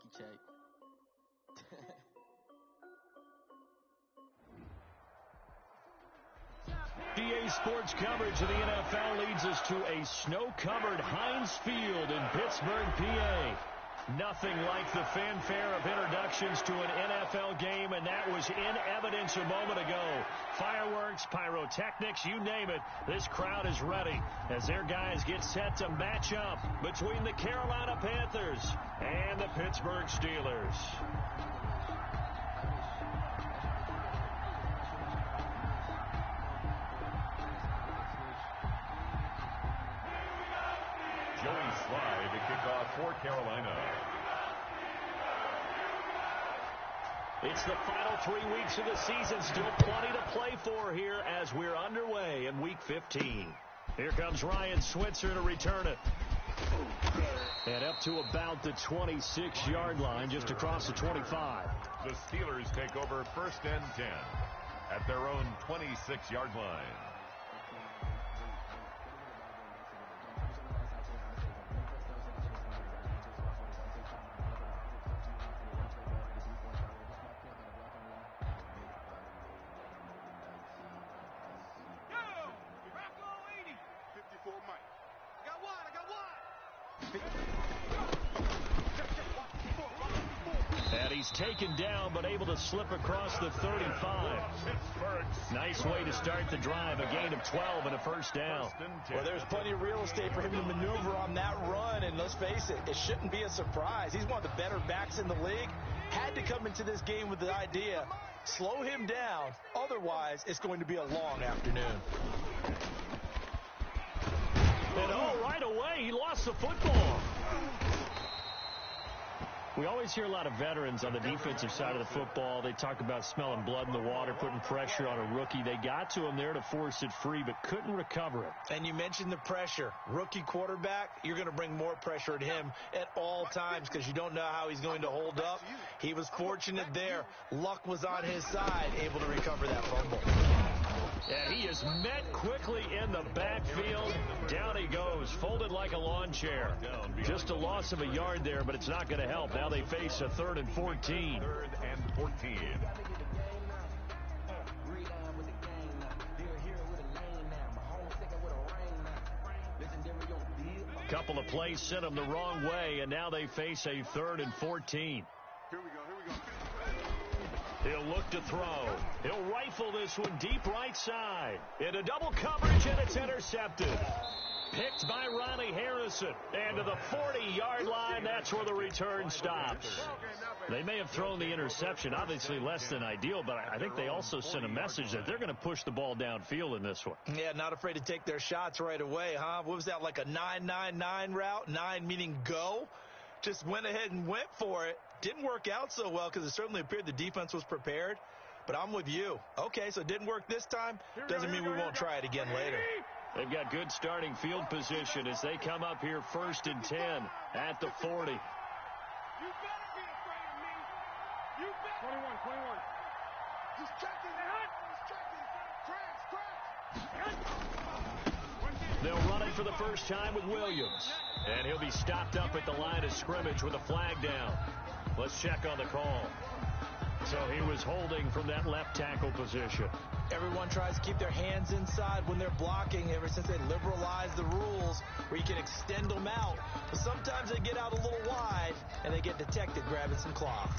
Nike check. EA Sports coverage of the NFL leads us to a snow-covered Heinz Field in Pittsburgh, PA. Nothing like the fanfare of introductions to an NFL game, and that was in evidence a moment ago. Fireworks, pyrotechnics, you name it. This crowd is ready as their guys get set to match up between the Carolina Panthers and the Pittsburgh Steelers. Joey Slye to kick off for Carolina. It's the final 3 weeks of the season. Still plenty to play for here as we're underway in Week 15. Here comes Ryan Switzer to return it. And up to about the 26-yard line, just across the 25. The Steelers take over 1st and 10 at their own 26-yard line. And he's taken down, but able to slip across the 35. Nice way to start the drive. A gain of 12 and a first down. Well, there's plenty of real estate for him to maneuver on that run. And let's face it, it shouldn't be a surprise. He's one of the better backs in the league. Had to come into this game with the idea, slow him down. Otherwise, it's going to be a long afternoon. And right away, he lost the football. We always hear a lot of veterans on the defensive side of the football. They talk about smelling blood in the water, putting pressure on a rookie. They got to him there to force it free, but couldn't recover it. And you mentioned the pressure. Rookie quarterback, you're going to bring more pressure at him at all times because you don't know how he's going to hold up. He was fortunate there. Luck was on his side, able to recover that fumble. And he is met quickly in the backfield. Down he goes, folded like a lawn chair. Just a loss of a yard there, but it's not going to help. Now they face a 3rd and 14. 3rd and 14. Couple of plays sent them the wrong way, and now they face a 3rd and 14. Here we go. He'll look to throw. He'll rifle this one deep right side. Into double coverage, and it's intercepted. Picked by Ronnie Harrison. And to the 40-yard line, that's where the return stops. They may have thrown the interception, obviously less than ideal, but I think they also sent a message that they're going to push the ball downfield in this one. Yeah, not afraid to take their shots right away, huh? What was that, like a 9-9-9 route? 9 meaning go? Just went ahead and went for it. Didn't work out so well because it certainly appeared the defense was prepared. But I'm with you. Okay, so it didn't work this time. Doesn't mean we won't try it again later. They've got good starting field position as they come up here 1st and 10 at the 40. You better be afraid of me. You better. 21. He's checking. Crash. They'll run it for the first time with Williams. And he'll be stopped up at the line of scrimmage with a flag down. Let's check on the call. So he was holding from that left tackle position. Everyone tries to keep their hands inside when they're blocking ever since they liberalized the rules where you can extend them out. But sometimes they get out a little wide and they get detected grabbing some cloth.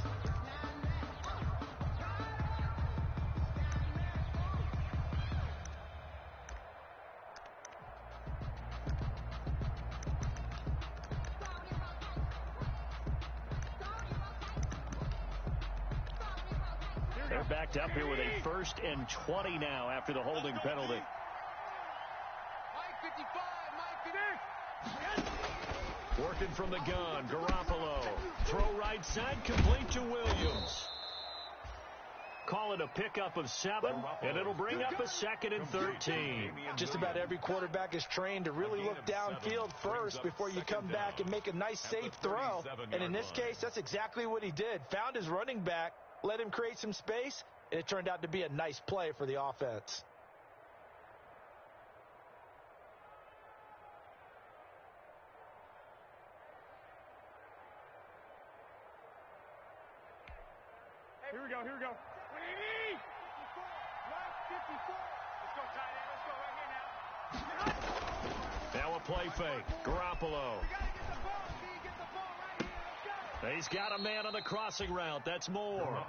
They're backed up here with a 1st and 20 now after the holding penalty. Working from the gun, Garoppolo. Throw right side, complete to Williams. Call it a pickup of 7, and it'll bring up a 2nd and 13. Just about every quarterback is trained to really look downfield first before you come back and make a nice, safe throw. And in this case, that's exactly what he did. Found his running back, let him create some space, and it turned out to be a nice play for the offense. Here we go. 20. Left 54. Let's go, tight end. Let's go right here now. Now a play fake. Garoppolo. We got to get the ball. Get the ball right here. Let's go. He's got a man on the crossing route. That's more.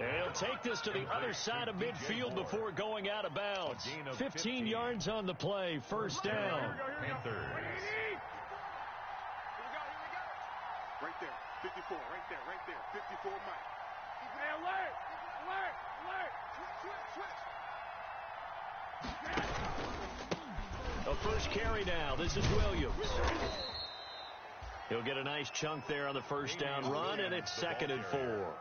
And he'll take this to the other side of midfield before going out of bounds. 15 yards on the play. First down. Panthers. Here we go. Right there. 54. Right there. 54 Mike. Alert. The first carry now. This is Williams. He'll get a nice chunk there on the first down run, and it's 2nd and 4.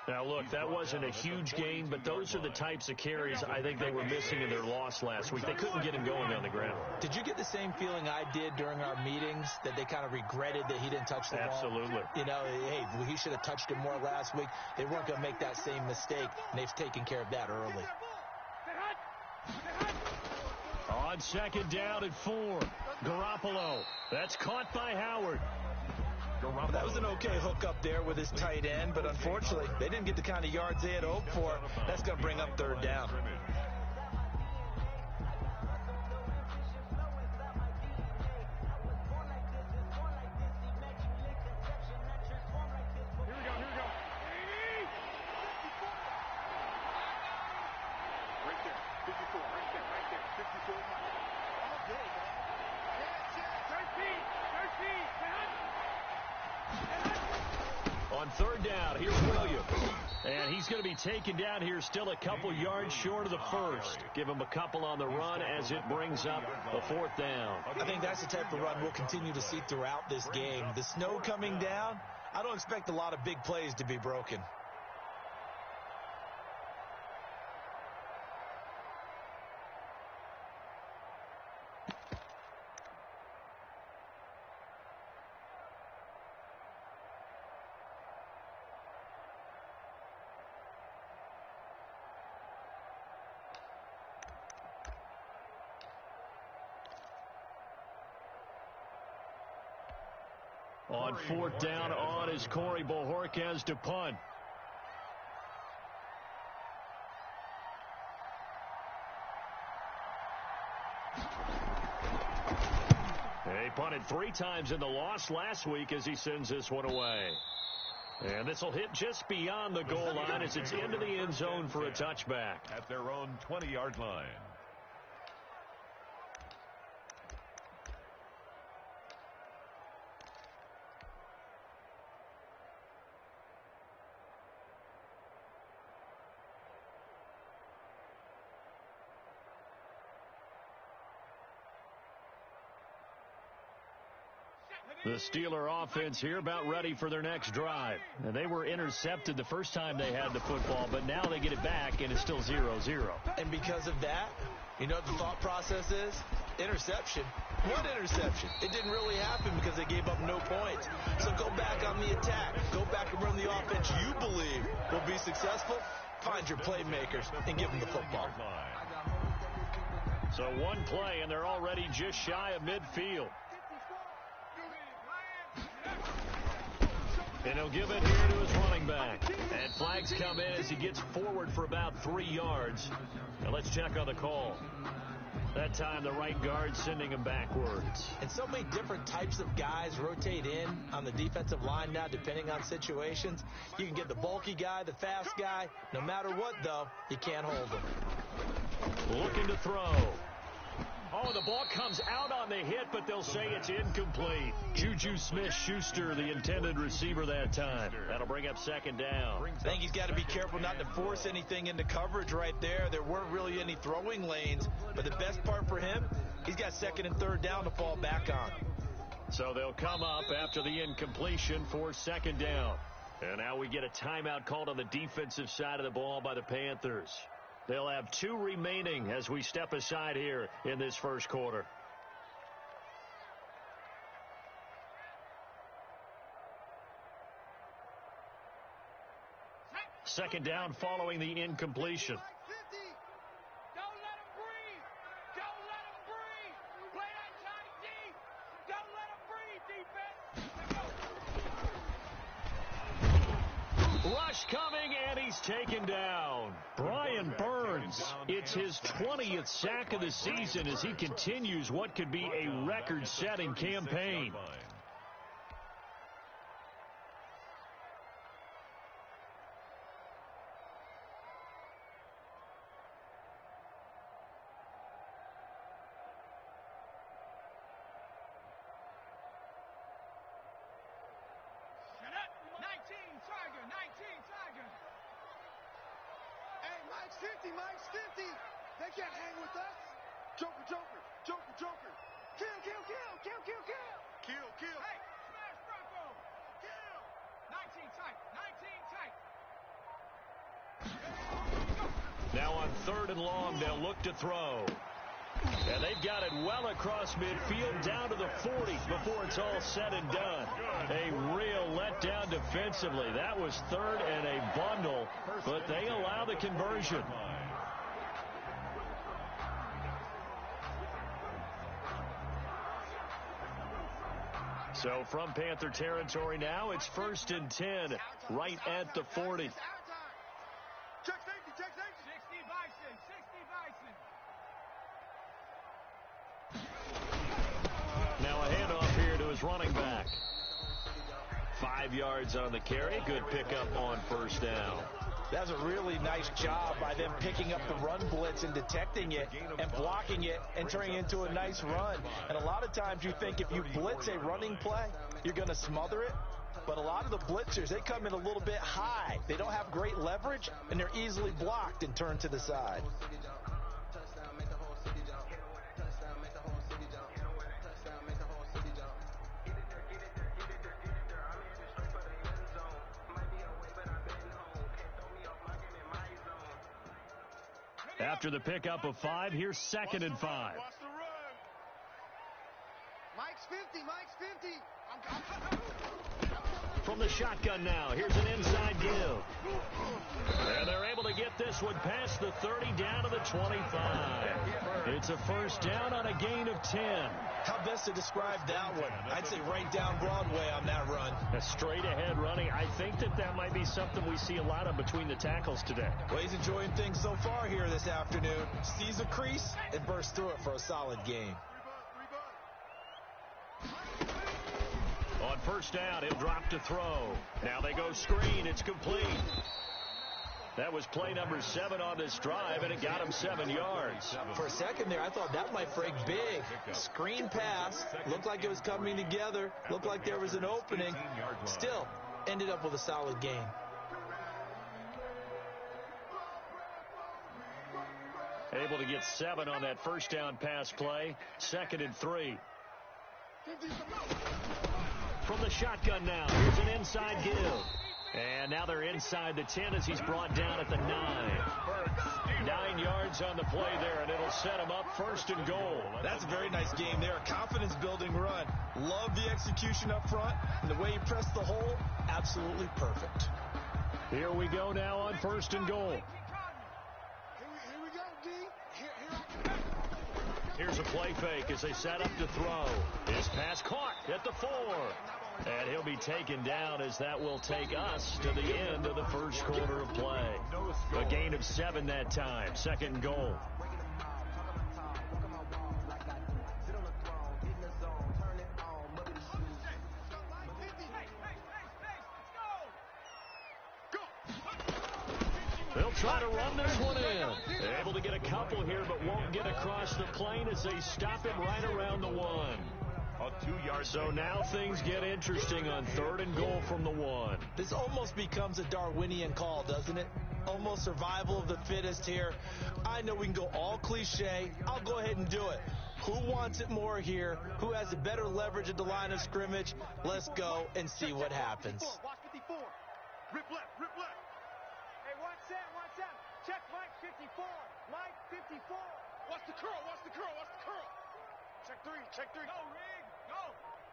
Now, look, that wasn't a huge gain, but those are the types of carries I think they were missing in their loss last week. They couldn't get him going on the ground. Did you get the same feeling I did during our meetings, that they kind of regretted that he didn't touch the ball? Absolutely. You know, hey, he should have touched it more last week. They weren't going to make that same mistake, and they've taken care of that early. On 2nd down and 4. Garoppolo. That's caught by Howard. That was an okay hook up there with his tight end, but unfortunately, they didn't get the kind of yards they had hoped for. That's going to bring up 3rd down. On 3rd down, here's Williams. And he's going to be taken down here still a couple yards short of the first. Give him a couple on the run as it brings up a 4th down. I think that's the type of run we'll continue to see throughout this game. The snow coming down, I don't expect a lot of big plays to be broken. On 4th down on is Corey Bojorquez to punt. He punted 3 times in the loss last week as he sends this one away. And this will hit just beyond the goal line as it's into the end zone for a touchback. At their own 20-yard line. The Steeler offense here about ready for their next drive. And they were intercepted the first time they had the football, but now they get it back, and it's still 0-0. And because of that, you know what the thought process is? Interception. What interception? It didn't really happen because they gave up no points. So go back on the attack. Go back and run the offense you believe will be successful. Find your playmakers and give them the football. So one play, and they're already just shy of midfield. And he'll give it here to his running back. And flags come in as he gets forward for about 3 yards. Now let's check on the call. That time the right guard sending him backwards. And so many different types of guys rotate in on the defensive line now depending on situations. You can get the bulky guy, the fast guy. No matter what, though, you can't hold him. Looking to throw. Oh, the ball comes out on the hit, but they'll say it's incomplete. Juju Smith-Schuster, the intended receiver that time. That'll bring up 2nd down. I think he's got to be careful not to force anything into coverage right there. There weren't really any throwing lanes, but the best part for him, he's got 2nd and 3rd down to fall back on. So they'll come up after the incompletion for 2nd down. And now we get a timeout called on the defensive side of the ball by the Panthers. They'll have 2 remaining as we step aside here in this first quarter. Second down following the incompletion. Don't let him breathe. Don't let him breathe. Play that tight D. Don't let him breathe, defense. Right rush coming, and he's taken down. Brian Burns, it's his 20th sack of the season as he continues what could be a record-setting campaign. Mike's 50. They can't hang with us. Joker, Joker, Joker, Joker. Kill, kill, kill, kill, kill, kill. Kill, kill. Hey, smash Bronco. Kill. 19 tight, 19 tight. Now on 3rd and long, they'll look to throw. And they've got it well across midfield down to the 40 before it's all said and done. A real letdown defensively. That was 3rd and a bundle, but they allow the conversion. So from Panther territory now, it's 1st and 10 right at the 40. Check safety, check safety. 60 Bison, 60 Bison. Now a handoff here to his running back. 5 yards on the carry. Good pickup on 1st down. That's a really nice job by them picking up the run blitz and detecting it and blocking it and turning it into a nice run. And a lot of times you think if you blitz a running play, you're going to smother it. But a lot of the blitzers, they come in a little bit high. They don't have great leverage, and they're easily blocked and turned to the side. After the pickup of 5, here's 2nd and 5. Watch the run. Mike's 50, Mike's 50. From the shotgun now, here's an inside give. And they're able to get this one past the 30 down to the 25. It's a 1st down on a gain of 10. How best to describe that one? I'd say right down Broadway on that run. A straight ahead running. I think that might be something we see a lot of between the tackles today. Well, he's enjoying things so far here this afternoon. Sees a crease and bursts through it for a solid gain. On 1st down, he'll drop to throw. Now they go screen. It's complete. That was play number 7 on this drive, and it got him 7 yards. For a second there, I thought that might break big. Screen pass. Looked like it was coming together. Looked like there was an opening. Still, ended up with a solid gain. Able to get 7 on that 1st down pass play. 2nd and 3. From the shotgun now, here's an inside give. And now they're inside the 10 as he's brought down at the 9. 9 yards on the play there, and it'll set him up 1st and goal. That's a very nice game there. A confidence-building run. Love the execution up front. And the way he pressed the hole, absolutely perfect. Here we go now on 1st and goal. Here we go, D. Here's a play fake as they set up to throw. His pass caught at the 4. And he'll be taken down as that will take us to the end of the 1st quarter of play. A gain of 7 that time. 2nd and goal. They'll try to run this one in. They're able to get a couple here, but won't get across the plane as they stop it right around the 1. So now things get interesting on 3rd and goal from the 1. This almost becomes a Darwinian call, doesn't it? Almost survival of the fittest here. I know we can go all cliche. I'll go ahead and do it. Who wants it more here? Who has the better leverage at the line of scrimmage? Let's go and see what happens. Watch 54. Rip left, rip left. Hey, watch that, watch that. Check Mike 54. Mike 54. Watch the curl, watch the curl, watch the curl. Check 3, check 3. Go, Rig, go.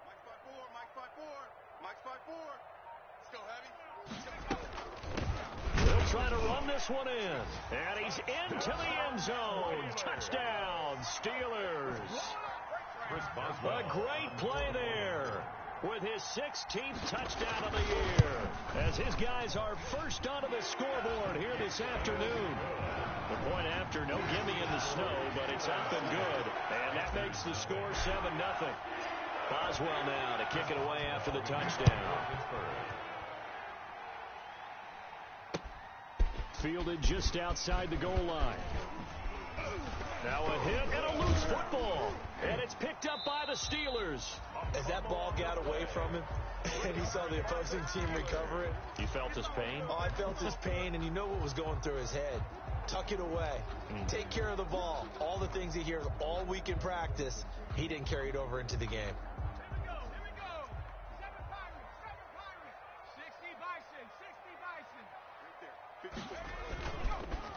Mike 5-4, Mike 5-4. Let's go, Heavy. They'll try to run this one in. And he's into the end zone. Touchdown, Steelers. A great play there. with his 16th touchdown of the year, as his guys are first onto the scoreboard here this afternoon. The point after, no gimme in the snow, but it's up and good, and that makes the score 7-0. Boswell now to kick it away after the touchdown. Fielded just outside the goal line. Now a hit and a loose football. And it's picked up by the Steelers. As that ball got away from him and he saw the opposing team recover it. You felt his pain? Oh, I felt his pain, and you know what was going through his head. Tuck it away. Take care of the ball. All the things he hears all week in practice, he didn't carry it over into the game. Here we go. 7 Pirates. 60 Bison. 60 Bison. Right there.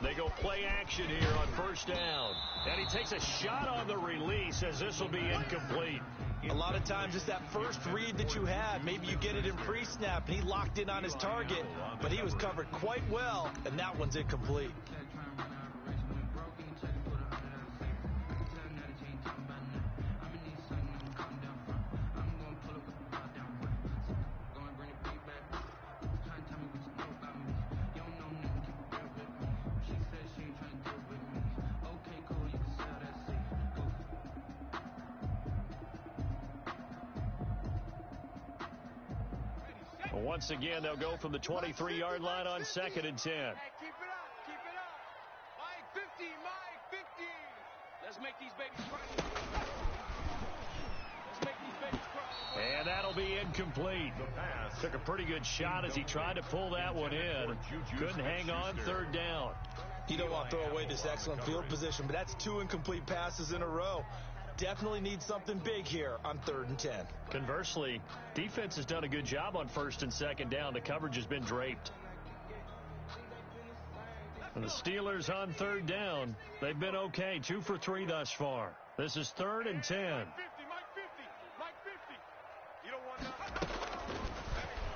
They go play action here on first down. And he takes a shot on the release as this will be incomplete. A lot of times it's that first read that you had. Maybe you get it in pre-snap, and he locked in on his target, but he was covered quite well, and that one's incomplete. Once again, they'll go from the 23-yard line on 2nd and 10. Hey, keep it up. Mike 50. Let's make these babies cry. And that'll be incomplete. Took a pretty good shot as he tried to pull that one in. Couldn't hang on 3rd down. You don't want to throw away this excellent field position, but that's 2 incomplete passes in a row. Definitely need something big here on 3rd and 10. Conversely, defense has done a good job on 1st and 2nd down. The coverage has been draped. And the Steelers on 3rd down, they've been okay. 2 for 3 thus far. This is 3rd and 10. Mike 50. You don't want nothing.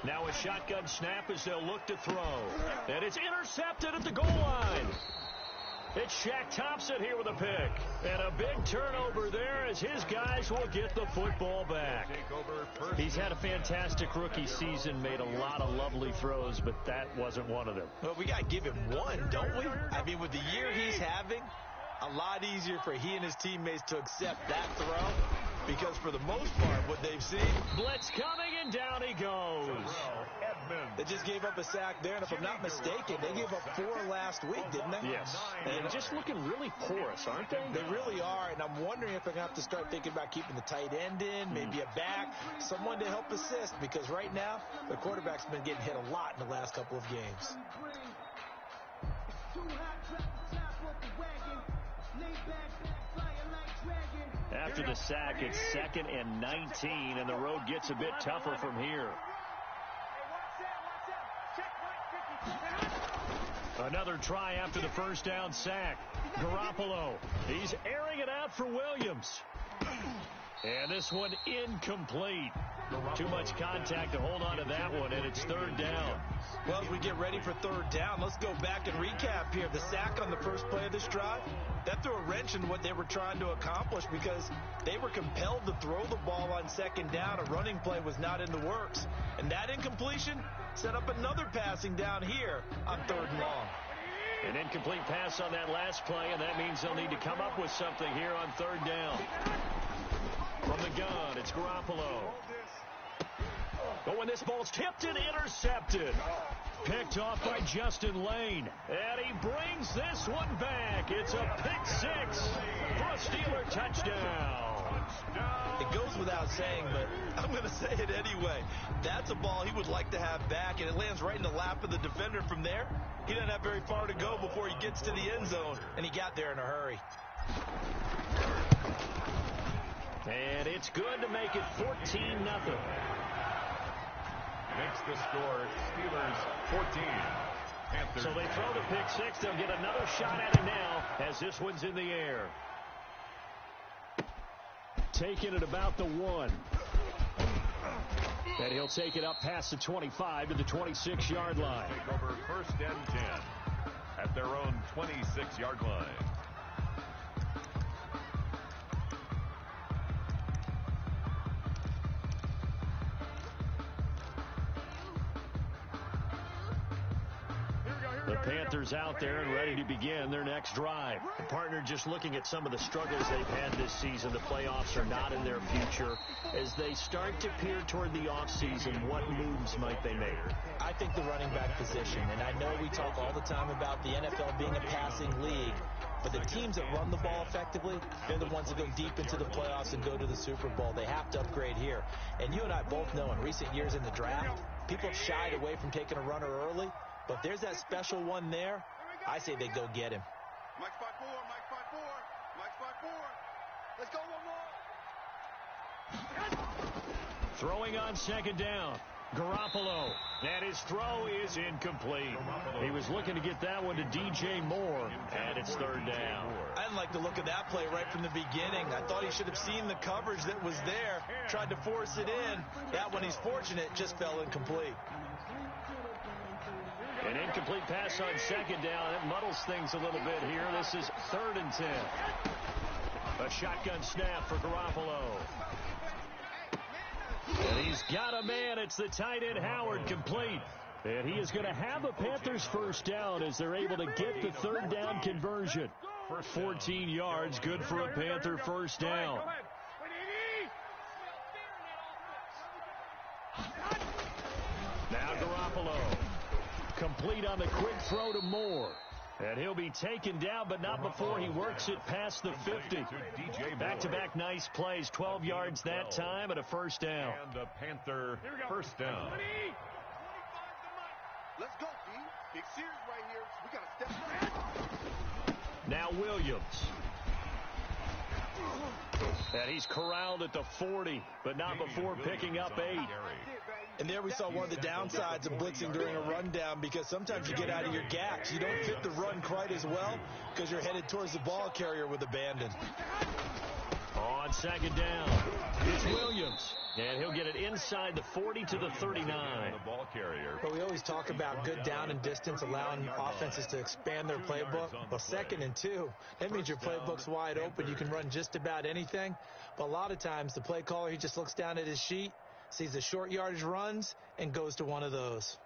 Now a shotgun snap as they'll look to throw. And it's intercepted at the goal line. It's Shaq Thompson here with a pick. And a big turnover there as his guys will get the football back. He's had a fantastic rookie season, made a lot of lovely throws, but that wasn't one of them. Well, we got to give him one, don't we? I mean, with the year he's having, a lot easier for he and his teammates to accept that throw. Because for the most part, what they've seen, blitz coming, and down he goes. They just gave up a sack there, and if I'm not mistaken, they gave up 4 last week, didn't they? Yes. And just looking really porous, aren't they? They really are, and I'm wondering if they're going to have to start thinking about keeping the tight end in, maybe a back, someone to help assist, because right now, the quarterback's been getting hit a lot in the last couple of games. After the sack, it's 2nd and 19, and the road gets a bit tougher from here. Another try after the first down sack. Garoppolo, he's airing it out for Williams. And this one incomplete. Too much contact to hold on to that one, and it's 3rd down. Well, as we get ready for 3rd down, let's go back and recap here. The sack on the first play of this drive, that threw a wrench in what they were trying to accomplish because they were compelled to throw the ball on 2nd down. A running play was not in the works. And that incompletion set up another passing down here on 3rd and long. An incomplete pass on that last play, and that means they'll need to come up with something here on 3rd down. From the gun, it's Garoppolo. Oh, and this ball's tipped and intercepted. Picked off by Justin Lane. And he brings this one back. It's a pick 6 for a Steeler touchdown. It goes without saying, but I'm going to say it anyway. That's a ball he would like to have back, and it lands right in the lap of the defender from there. He doesn't have very far to go before he gets to the end zone, and he got there in a hurry. And it's good to make it 14-0. Makes the score Steelers 14. Panthers. So they throw the pick 6. They'll get another shot at it now as this one's in the air. Taking it about the 1. And he'll take it up past the 25 to the 26-yard line. Take over 1st and 10 at their own 26-yard line. The Panthers out there and ready to begin their next drive. The partner, just looking at some of the struggles they've had this season, the playoffs are not in their future. As they start to peer toward the offseason, what moves might they make? I think the running back position, and I know we talk all the time about the NFL being a passing league, but the teams that run the ball effectively, they're the ones that go deep into the playoffs and go to the Super Bowl. They have to upgrade here. And you and I both know in recent years in the draft, people have shied away from taking a runner early. But if there's that special one there, I say they go get him. Mike's 5-4, Mike's 5-4, Mike's 5-4. Let's go one more. Throwing on second down. Garoppolo. And his throw is incomplete. He was looking to get that one to DJ Moore, and it's third down. I didn't like the look of that play right from the beginning. I thought he should have seen the coverage that was there, tried to force it in. That one, he's fortunate, just fell incomplete. An incomplete pass on second down. It muddles things a little bit here. This is 3rd and 10. A shotgun snap for Garoppolo. And he's got a man. It's the tight end Howard, complete. And he is going to have a Panthers first down as they're able to get the third down conversion. 14 yards, good for a Panther first down. Now Garoppolo. Complete on the quick throw to Moore. And he'll be taken down, but not before he works it past the 50. Back-to-back nice plays, 12 yards that time, and a first down. And a Panther first down. Let's go, D. Big series right here. We got to step. Now Williams. And he's corralled at the 40, but not before picking up 8. And there we saw one of the downsides of blitzing during a rundown, because sometimes you get out of your gaps. You don't fit the run quite as well because you're headed towards the ball carrier with abandon. On second down, it's Williams. And he'll get it inside the 40 to the 39. The ball carrier. But we always talk about good down and distance, allowing offenses to expand their playbook. Well, 2nd and 2, that means your playbook's wide open. You can run just about anything. But a lot of times the play caller, he just looks down at his sheet, sees the short yardage runs, and goes to one of those.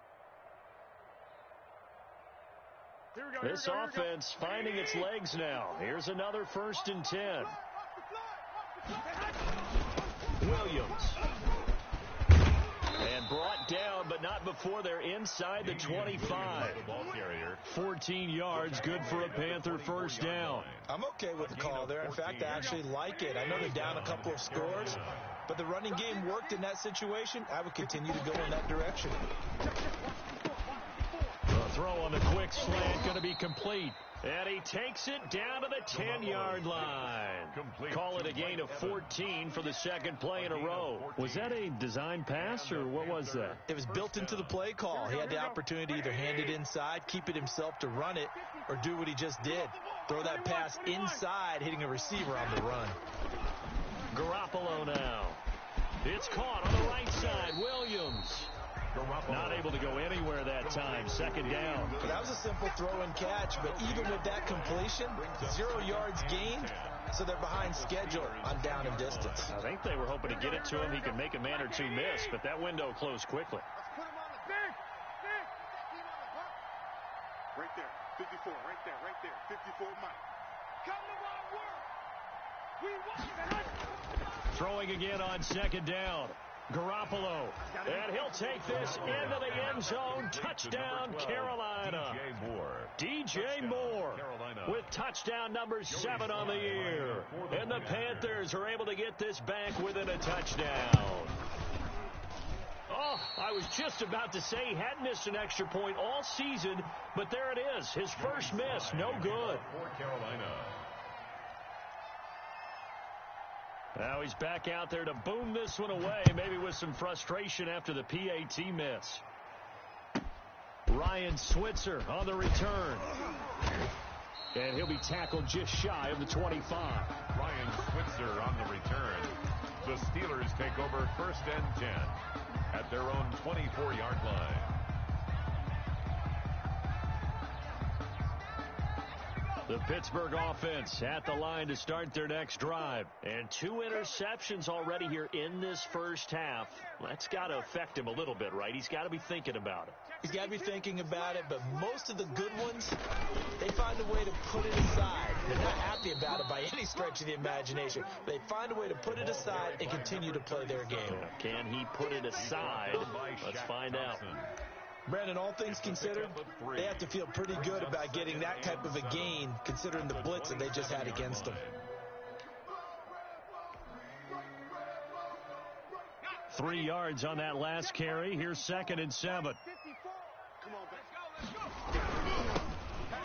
This offense finding its legs now. Here's another 1st and 10. Williams. And brought down, but not before they're inside the 25. 14 yards, good for a Panther first down. I'm okay with the call there. In fact, I actually like it. I know they're down a couple of scores, but the running game worked in that situation. I would continue to go in that direction. The throw on the quick slant going to be complete. And he takes it down to the 10-yard line. Call it a gain of 14 for the second play in a row. Was that a design pass, or what was that? It was built into the play call. He had the opportunity to either hand it inside, keep it himself to run it, or do what he just did. Throw that pass inside, hitting a receiver on the run. Garoppolo now. It's caught on the right side. Williams. Not able to go anywhere that time. Second down. That was a simple throw and catch, but even with that completion, 0 yards gained, so they're behind schedule on down and distance. I think they were hoping to get it to him. He could make a man or two miss, but that window closed quickly. Right there, 54, right there, 54, Mike. Come the wrong work. We want it. Throwing again on second down. Garoppolo, and he'll take this into the end zone. Touchdown, Carolina. DJ Moore with touchdown number 7 on the year. And the Panthers are able to get this back within a touchdown. Oh, I was just about to say he hadn't missed an extra point all season, but there it is. His first miss, no good. For Carolina. Now he's back out there to boom this one away, maybe with some frustration after the PAT miss. Ryan Switzer on the return. And he'll be tackled just shy of the 25. Ryan Switzer on the return. The Steelers take over 1st and 10 at their own 24-yard line. The Pittsburgh offense at the line to start their next drive. And 2 interceptions already here in this first half. That's got to affect him a little bit, right? He's got to be thinking about it. He's got to be thinking about it, but most of the good ones, they find a way to put it aside. They're not happy about it by any stretch of the imagination. They find a way to put it aside and continue to play their game. Can he put it aside? Let's find out. Brandon, all things considered, they have to feel pretty good about getting that type of a gain, considering the blitz that they just had against them. 3 yards on that last carry. Here's 2nd and 7.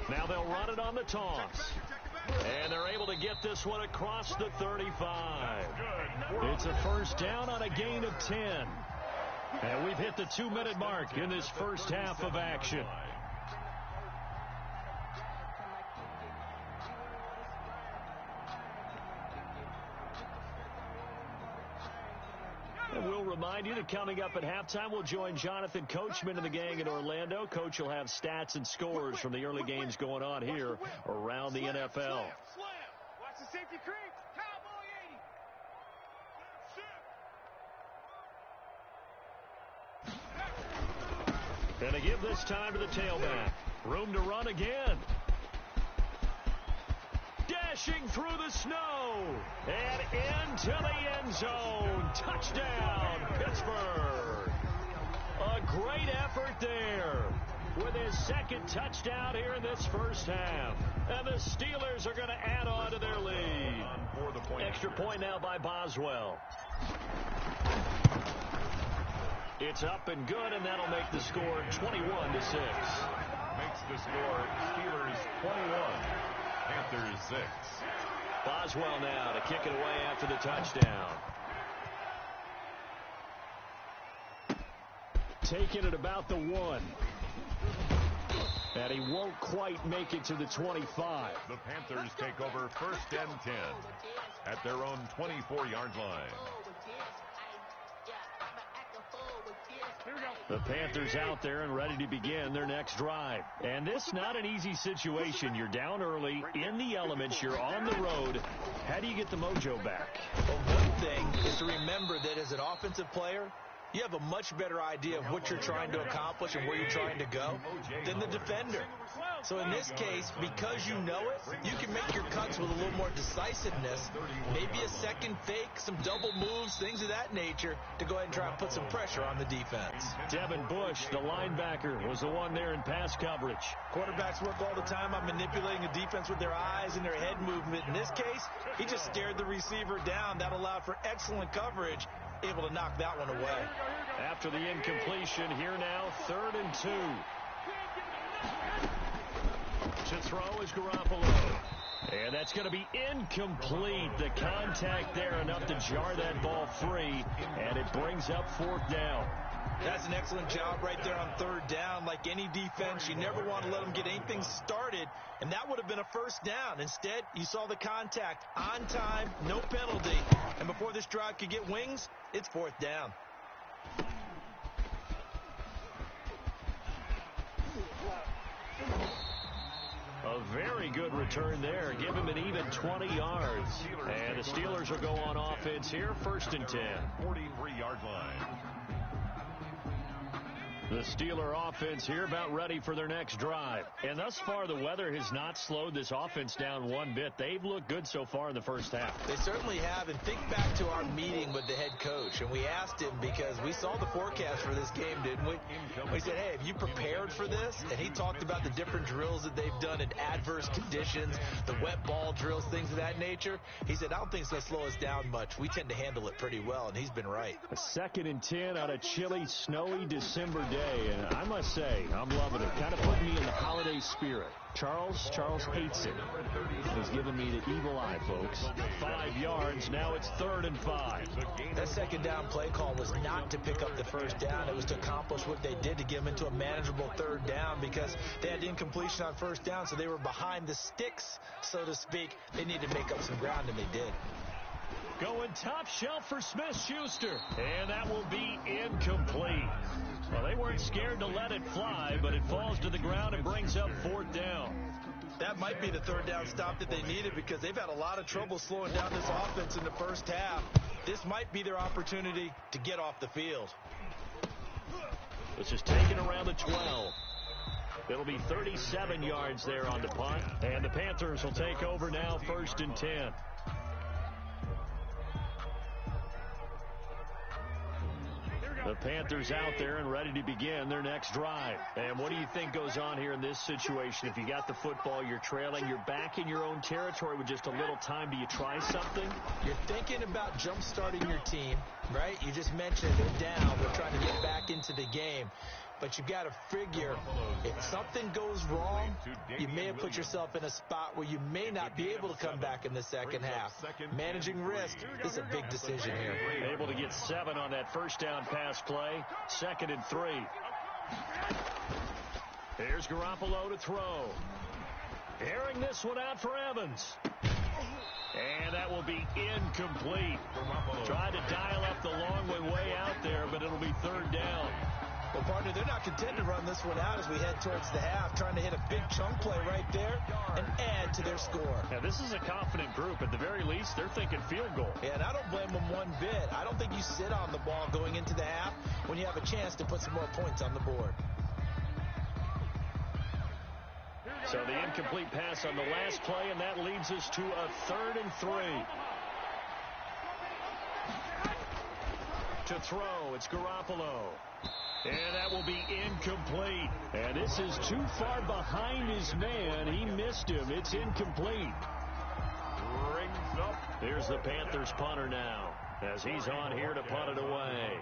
Now they'll run it on the toss. And they're able to get this one across the 35. It's a first down on a gain of 10. And we've hit the 2-minute mark in this first half of action. And we'll remind you that coming up at halftime, we'll join Jonathan Coachman and the gang in Orlando. Coach will have stats and scores from the early games going on here around the NFL. Watch the safety creep. Cowboy 80. And they give this time to the tailback. Room to run again. Dashing through the snow and into the end zone. Touchdown, Pittsburgh. A great effort there with his 2nd touchdown here in this first half. And the Steelers are going to add on to their lead. Extra point now by Boswell. It's up and good, and that'll make the score 21-6. Makes the score Steelers 21, Panthers 6. Boswell now to kick it away after the touchdown. Taking it about the 1. And he won't quite make it to the 25. The Panthers take over 1st and 10 at their own 24-yard line. The Panthers out there and ready to begin their next drive. And this not an easy situation. You're down early, in the elements, you're on the road. How do you get the mojo back? Well, one thing is to remember that as an offensive player, you have a much better idea of what you're trying to accomplish and where you're trying to go than the defender. So in this case, because you know it, you can make your cuts with a little more decisiveness, maybe a second fake, some double moves, things of that nature, to go ahead and try and put some pressure on the defense. Devin Bush, the linebacker, was the one there in pass coverage. Quarterbacks work all the time on manipulating a defense with their eyes and their head movement. In this case, he just stared the receiver down. That allowed for excellent coverage, able to knock that one away. After the incompletion, here now, 3rd and 2. To throw is Garoppolo. And that's going to be incomplete. The contact there enough to jar that ball free. And it brings up 4th down. That's an excellent job right there on 3rd down. Like any defense, you never want to let them get anything started. And that would have been a first down. Instead, you saw the contact on time, no penalty. And before this drive could get wings, it's 4th down. A very good return there. Give him an even 20 yards. And the Steelers will go on offense here, 1st and 10. 43-yard line. The Steeler offense here about ready for their next drive. And thus far, the weather has not slowed this offense down one bit. They've looked good so far in the first half. They certainly have. And think back to our meeting with the head coach. And we asked him, because we saw the forecast for this game, didn't we? We said, hey, have you prepared for this? And he talked about the different drills that they've done in adverse conditions, the wet ball drills, things of that nature. He said, I don't think it's going to slow us down much. We tend to handle it pretty well, and he's been right. A 2nd and 10 on a chilly, snowy December day. And I must say, I'm loving it. Kind of put me in the holiday spirit. Charles hates it. He's giving me the evil eye, folks. 5 yards. Now it's 3rd and 5. That 2nd down play call was not to pick up the first down. It was to accomplish what they did, to get them into a manageable 3rd down, because they had incompletion on 1st down, so they were behind the sticks, so to speak. They needed to make up some ground, and they did. Going top shelf for Smith-Schuster. And that will be incomplete. Well, they weren't scared to let it fly, but it falls to the ground and brings up 4th down. That might be the third down stop that they needed because they've had a lot of trouble slowing down this offense in the first half. This might be their opportunity to get off the field. This is taken around the 12. It'll be 37 yards there on the punt. And the Panthers will take over now, 1st and 10. The Panthers out there and ready to begin their next drive. And what do you think goes on here in this situation? If you got the football, you're trailing, you're back in your own territory with just a little time. Do you try something? You're thinking about jump-starting your team, right? You just mentioned they're down. They're trying to get back into the game. But you've got to figure, if something goes wrong, you may have put yourself in a spot where you may not be able to come back in the second half. Managing risk is a big decision here. Able to get 7 on that first down pass play. 2nd and 3. Here's Garoppolo to throw. Airing this one out for Evans. And that will be incomplete. Tried to dial up the long way out there, but it'll be 3rd down. Well, partner, they're not content to run this one out as we head towards the half, trying to hit a big chunk play right there and add to their score. Now, this is a confident group. At the very least, they're thinking field goal. Yeah, and I don't blame them one bit. I don't think you sit on the ball going into the half when you have a chance to put some more points on the board. So the incomplete pass on the last play, and that leads us to a 3rd and 3. To throw, it's Garoppolo. And that will be incomplete. And this is too far behind his man. He missed him. It's incomplete. Rings up. Here's the Panthers punter now as he's on here to punt it away.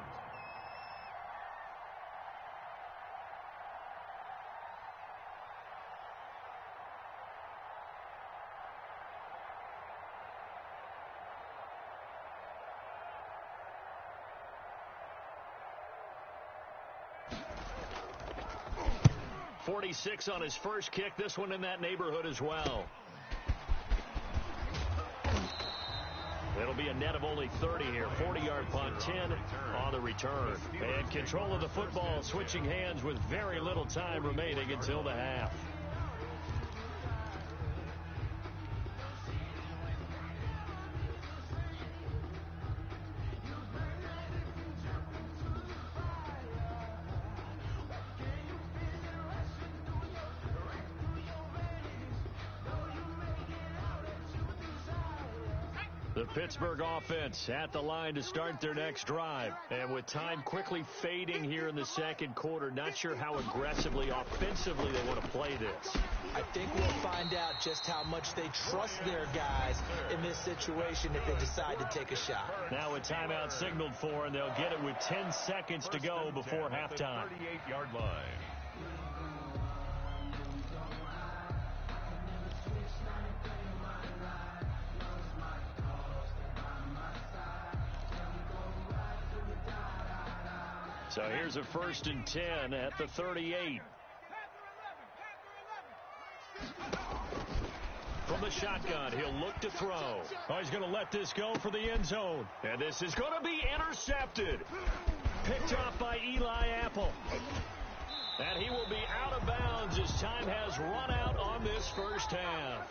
.46 on his first kick. This one in that neighborhood as well. It'll be a net of only 30 here. 40-yard punt, 10 on the return. And control of the football switching hands with very little time remaining until the half. The Pittsburgh offense at the line to start their next drive. And with time quickly fading here in the second quarter, not sure how aggressively, offensively they want to play this. I think we'll find out just how much they trust their guys in this situation if they decide to take a shot. Now a timeout signaled for, and they'll get it with 10 seconds to go before halftime. 38-yard line. So here's a 1st and 10 at the 38. From the shotgun, he'll look to throw. Oh, he's going to let this go for the end zone. And this is going to be intercepted. Picked off by Eli Apple. And he will be out of bounds as time has run out on this first half.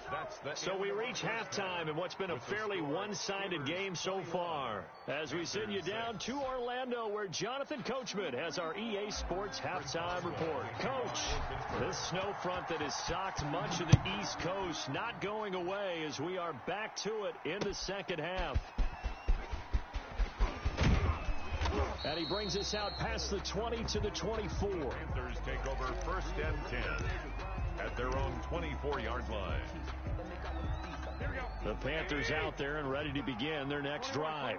So we reach halftime in what's been a fairly one-sided game so far. As we send you down to Orlando, where Jonathan Coachman has our EA Sports halftime report. Coach, this snow front that has socked much of the East Coast not going away as we are back to it in the second half. And he brings us out past the 20 to the 24. Panthers take over 1st and 10 at their own 24-yard line. The Panthers out there and ready to begin their next drive.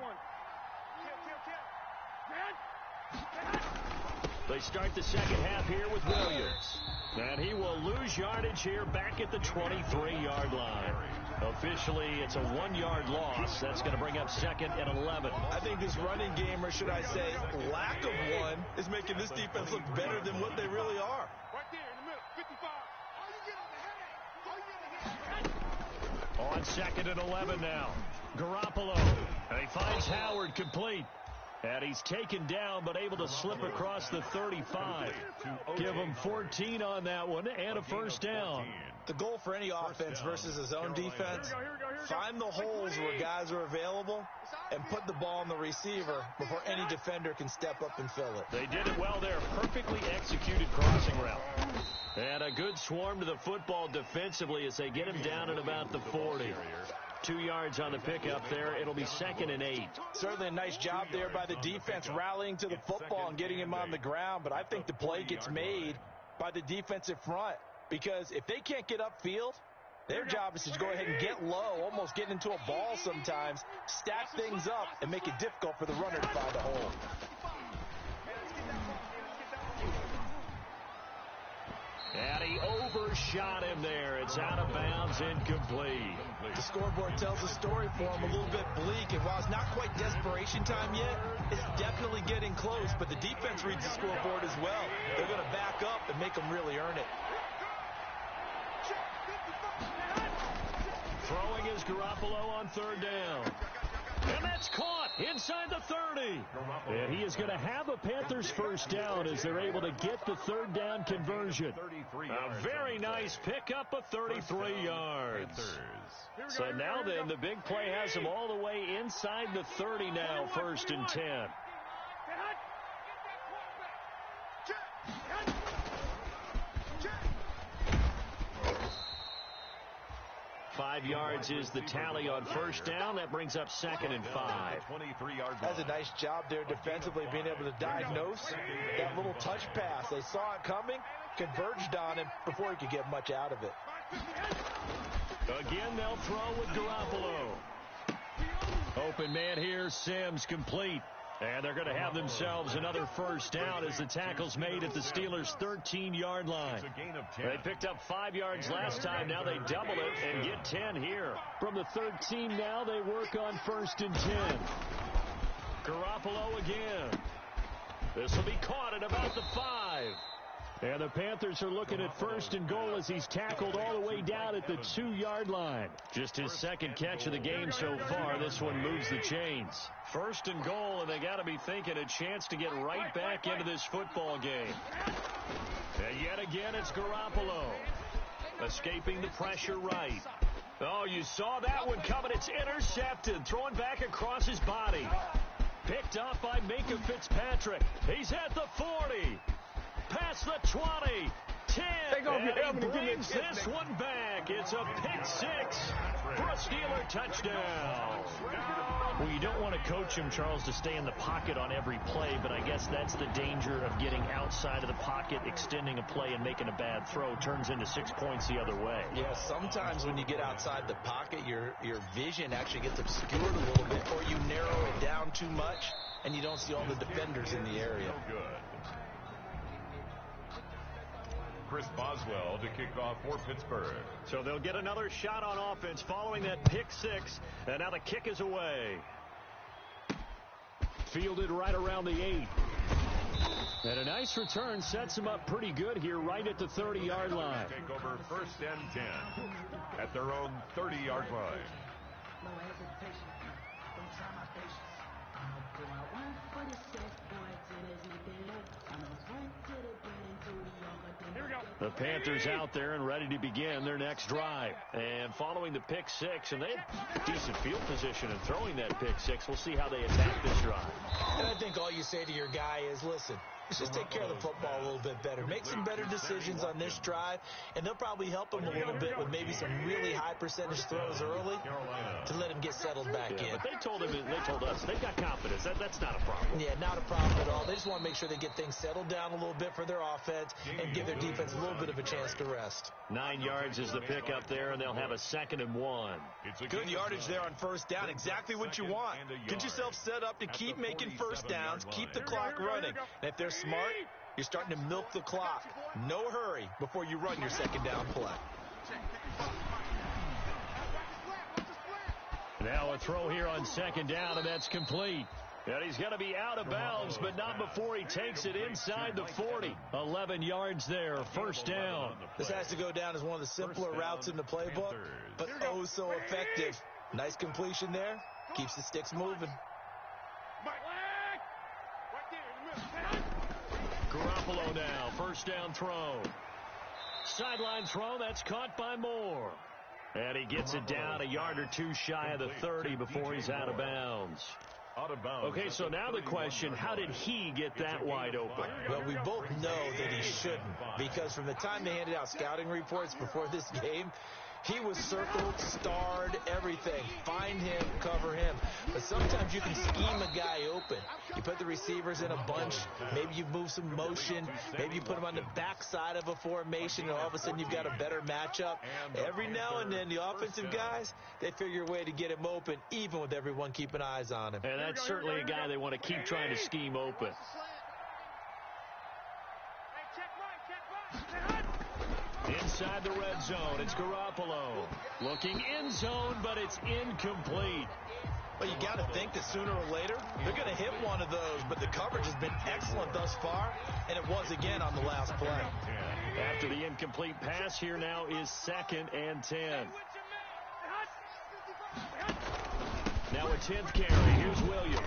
They start the second half here with Williams. And he will lose yardage here back at the 23-yard line. Officially, it's a 1-yard loss. That's going to bring up 2nd and 11. I think this running game, or should I say lack of one, is making this defense look better than what they really are. Right there in the middle, 55. On 2nd and 11 now. Garoppolo. And he finds Howard complete. And he's taken down, but able to slip across the 35. Give him 14 on that one and a first down. The goal for any offense versus his own defense, find the holes where guys are available and put the ball on the receiver before any defender can step up and fill it. They did it well there. Perfectly executed crossing route. And a good swarm to the football defensively as they get him down at about the 40. 2 yards on the pickup there. It'll be 2nd and 8. Certainly a nice job there by the defense rallying to the football and getting him on the ground. But I think the play gets made by the defensive front because if they can't get upfield, their job is to go ahead and get low, almost get into a ball sometimes, stack things up, and make it difficult for the runner to find a hole. And he overshot him there. It's out of bounds, incomplete. The scoreboard tells a story for him, a little bit bleak. And while it's not quite desperation time yet, it's definitely getting close. But the defense reads the scoreboard as well. They're going to back up and make them really earn it. Throwing is Garoppolo on 3rd down. And that's caught inside the 30. And he is going to have a Panthers first down as they're able to get the 3rd down conversion. A very nice pickup of 33 yards. So now then, the big play has them all the way inside the 30 now, 1st and 10. 5 yards is the tally on first down. That brings up 2nd and 5. That's a nice job there defensively, being able to diagnose that little touch pass. They saw it coming, converged on him before he could get much out of it. Again, they'll throw with Garoppolo. Open man here, Sims, complete. And they're going to have themselves another first down as the tackle's made at the Steelers' 13-yard line. They picked up 5 yards last time. Now they double it and get 10 here. From the 13 now, they work on 1st and 10. Garoppolo again. This will be caught at about the 5. And the Panthers are looking at 1st and goal as he's tackled all the way down at the 2-yard line. Just his 2nd catch of the game so far. This one moves the chains. 1st and goal, and they got to be thinking a chance to get right back into this football game. And yet again, it's Garoppolo. Escaping the pressure right. Oh, you saw that one coming. It's intercepted. Throwing back across his body. Picked up by Minka Fitzpatrick. He's at the 40. Past the 20, 10, and he brings this one back. It's a pick 6 for a Steeler touchdown. Well, you don't want to coach him, Charles, to stay in the pocket on every play, but I guess that's the danger of getting outside of the pocket, extending a play, and making a bad throw. Turns into 6 points the other way. Yeah, sometimes when you get outside the pocket, your vision actually gets obscured a little bit, or you narrow it down too much, and you don't see all the defenders in the area. Chris Boswell to kick off for Pittsburgh. So they'll get another shot on offense following that pick 6, and now the kick is away. Fielded right around the 8. And a nice return sets him up pretty good here right at the 30-yard line. Take over 1st and 10 at their own 30-yard line. The Panthers out there and ready to begin their next drive. And following the pick 6, and they had decent field position in throwing that pick 6. We'll see how they attack this drive. And I think all you say to your guy is, listen, let's just take care of the football a little bit better. Make some better decisions on this drive, and they'll probably help him a little bit with maybe some really high percentage throws early to let him get settled back in. But they told us they've got confidence. That's not a problem. Yeah, not a problem at all. They just want to make sure they get things settled down a little bit for their offense and give their defense a little bit of a chance to rest. 9 yards is the pick up there, and they'll have a 2nd and 1. Good yardage there on first down. Exactly what you want. Get yourself set up to keep making first downs, keep the clock running. And if they're smart, you're starting to milk the clock. No hurry before you run your 2nd down play. Now a throw here on 2nd down, and that's complete. And he's going to be out of bounds, but not before he takes it inside the 40. 11 yards there, 1st down. This has to go down as one of the simpler routes in the playbook, but oh so effective. Nice completion there. Keeps the sticks moving. Garoppolo now. First down throw. Sideline throw. That's caught by Moore. And he gets it down a yard or two shy of the 30 before he's out of bounds. Okay, so now the question, how did he get that wide open? Well, we both know that he shouldn't, because from the time they handed out scouting reports before this game, he was circled, starred, everything. Find him, cover him. But sometimes you can scheme a guy open. You put the receivers in a bunch. Maybe you move some motion. Maybe you put them on the backside of a formation, and all of a sudden you've got a better matchup. Every now and then, the offensive guys, they figure a way to get him open, even with everyone keeping eyes on him. And that's certainly a guy they want to keep trying to scheme open. Inside the red zone, it's Garoppolo. Looking end zone, but it's incomplete. Well, you got to think that sooner or later, they're going to hit one of those, but the coverage has been excellent thus far, and it was again on the last play. After the incomplete pass, here now is 2nd and 10. Now a 10th carry. Here's Williams.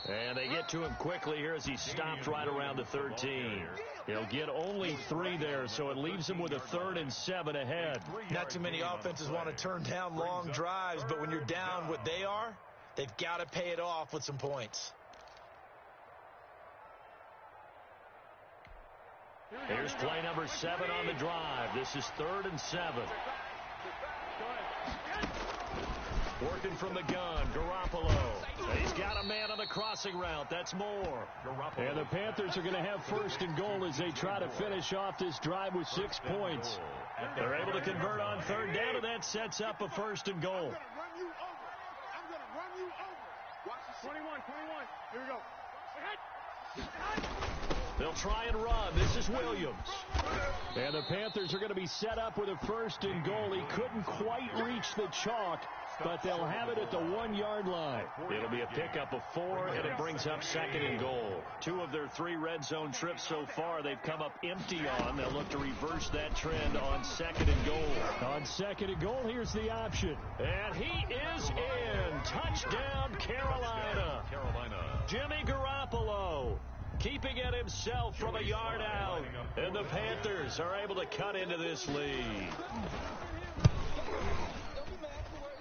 And they get to him quickly here as he stopped right around the 13. He'll get only 3 there, so it leaves him with a 3rd and 7 ahead. Not too many offenses want to turn down long drives, but when you're down what they are, they've got to pay it off with some points. Here's play number 7 on the drive. This is 3rd and 7. Working from the gun, Garoppolo. He's got a man on the crossing route. That's Moore. And the Panthers are going to have 1st and goal as they try to finish off this drive with 6 points. They're able to convert on 3rd down, and that sets up a 1st and goal. I'm going to run you over. Watch this. 21. Here we go. They'll try and run. This is Williams. And the Panthers are going to be set up with a 1st and goal. He couldn't quite reach the chalk, but they'll have it at the 1-yard line. It'll be a pickup of 4, and it brings up 2nd and goal. 2 of their 3 red zone trips so far, they've come up empty on. They'll look to reverse that trend on 2nd and goal. On 2nd and goal, here's the option. And he is in. Touchdown, Carolina. Jimmy Garoppolo keeping it himself from a yard out. And the Panthers are able to cut into this lead.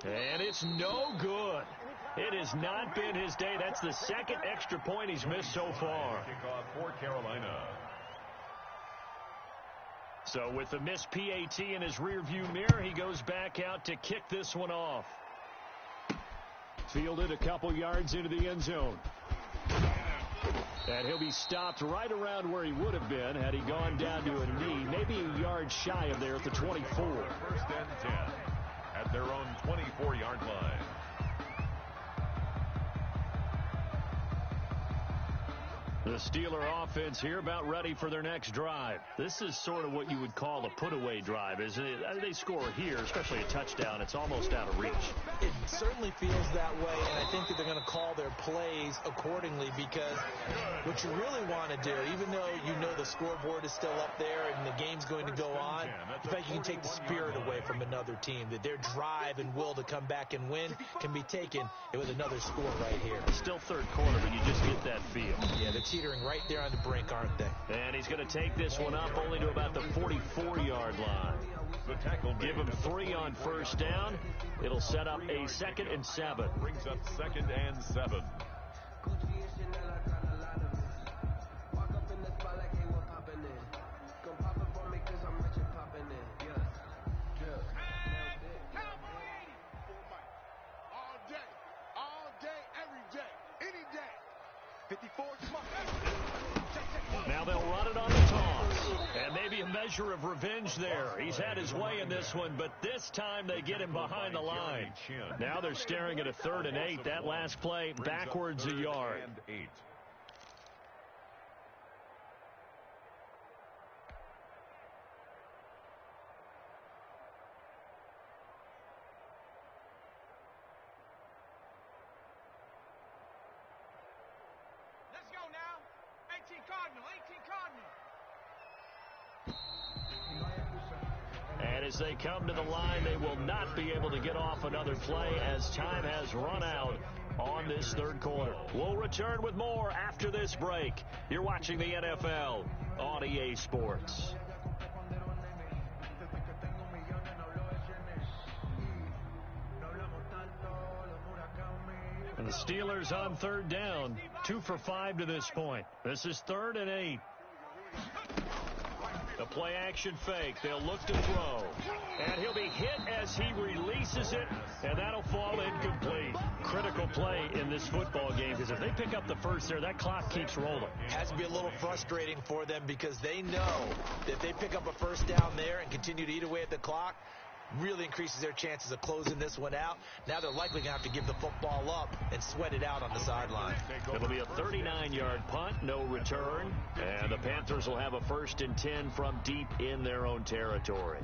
And it's no good. It has not been his day. That's the 2nd extra point he's missed so far. Kickoff for Carolina. So with the missed PAT in his rearview mirror, he goes back out to kick this one off. Fielded a couple yards into the end zone. And he'll be stopped right around where he would have been had he gone down to a knee, maybe a yard shy of there at the 24. 1st and 10 at their own 24-yard line. The Steeler offense here about ready for their next drive. This is sort of what you would call a put-away drive, isn't it? They score here, especially a touchdown. It's almost out of reach. It certainly feels that way, and I think that they're going to call their plays accordingly, because what you really want to do, even though you know the scoreboard is still up there and the game's going to go on, in fact, you can take the spirit away from another team, that their drive and will to come back and win can be taken with another score right here. Still 3rd quarter, but you just get that feel. Yeah, they're teetering right there on the brink, aren't they? And he's going to take this one up only to about the 44-yard line. Give him 3 on 1st down. It'll set up a 2nd and 7. Brings up 2nd and 7. Now they'll run it on the toss. And maybe a measure of revenge there. He's had his way in this one, but this time they get him behind the line. Now they're staring at a 3rd and 8. That last play backwards a yard. Let's go now. 18 Cardinal. And as they come to the line, they will not be able to get off another play as time has run out on this third quarter. We'll return with more after this break. You're watching the NFL on EA Sports. And the Steelers on third down, 2 for 5 to this point. This is 3rd and 8. The play action fake. They'll look to throw. And he'll be hit as he releases it, and that'll fall incomplete. Critical play in this football game, because if they pick up the first there, that clock keeps rolling. Has to be a little frustrating for them because they know that if they pick up a first down there and continue to eat away at the clock, really increases their chances of closing this one out. Now they're likely going to have to give the football up and sweat it out on the sideline. It'll be a 39-yard punt, no return, and the Panthers will have a 1st and 10 from deep in their own territory.